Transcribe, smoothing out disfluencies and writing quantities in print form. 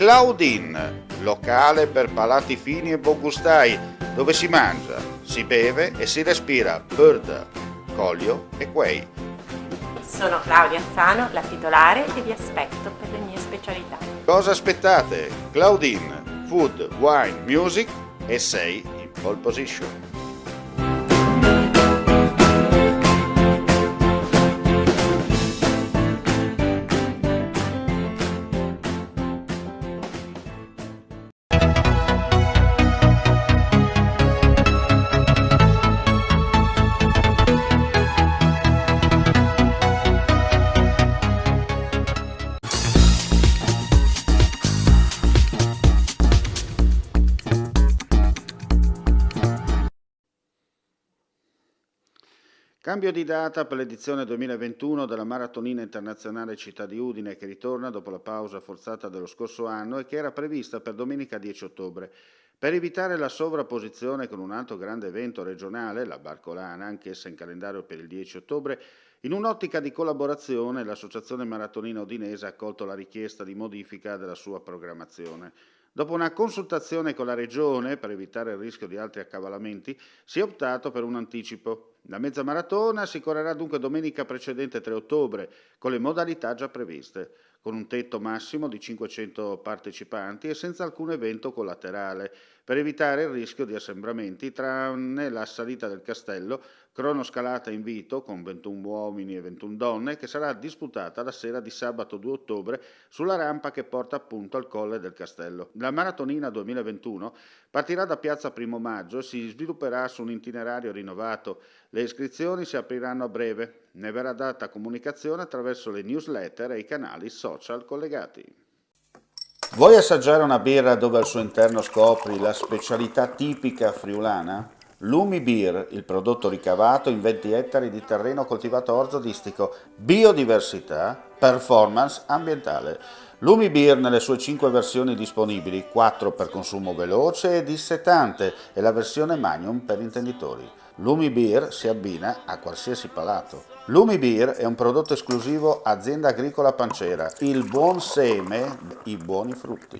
Claudine, locale per palati fini e buongustai, dove si mangia, si beve e si respira bird, Collio e Quay. Sono Claudia Zano, la titolare, e vi aspetto per le mie specialità. Cosa aspettate? Claudine, food, wine, music e sei in pole position. Cambio di data per l'edizione 2021 della Maratonina Internazionale Città di Udine, che ritorna dopo la pausa forzata dello scorso anno e che era prevista per domenica 10 ottobre. Per evitare la sovrapposizione con un altro grande evento regionale, la Barcolana, anch'essa in calendario per il 10 ottobre, in un'ottica di collaborazione l'Associazione Maratonina Udinese ha accolto la richiesta di modifica della sua programmazione. Dopo una consultazione con la Regione, per evitare il rischio di altri accavallamenti, si è optato per un anticipo. La mezza maratona si correrà dunque domenica precedente 3 ottobre, con le modalità già previste, con un tetto massimo di 500 partecipanti e senza alcun evento collaterale, per evitare il rischio di assembramenti, tranne la salita del castello, cronoscalata in Vito con 21 uomini e 21 donne, che sarà disputata la sera di sabato 2 ottobre sulla rampa che porta appunto al colle del castello. La Maratonina 2021 partirà da Piazza Primo Maggio e si svilupperà su un itinerario rinnovato. Le iscrizioni si apriranno a breve. Ne verrà data comunicazione attraverso le newsletter e i canali social collegati. Vuoi assaggiare una birra dove al suo interno scopri la specialità tipica friulana? Lumi Beer, il prodotto ricavato in 20 ettari di terreno coltivato orzodistico, biodiversità, performance ambientale. Lumi Beer nelle sue 5 versioni disponibili, 4 per consumo veloce e dissetante e la versione Magnum per intenditori. Lumi Beer si abbina a qualsiasi palato. Lumi Beer è un prodotto esclusivo Azienda Agricola Pancera, il buon seme, i buoni frutti.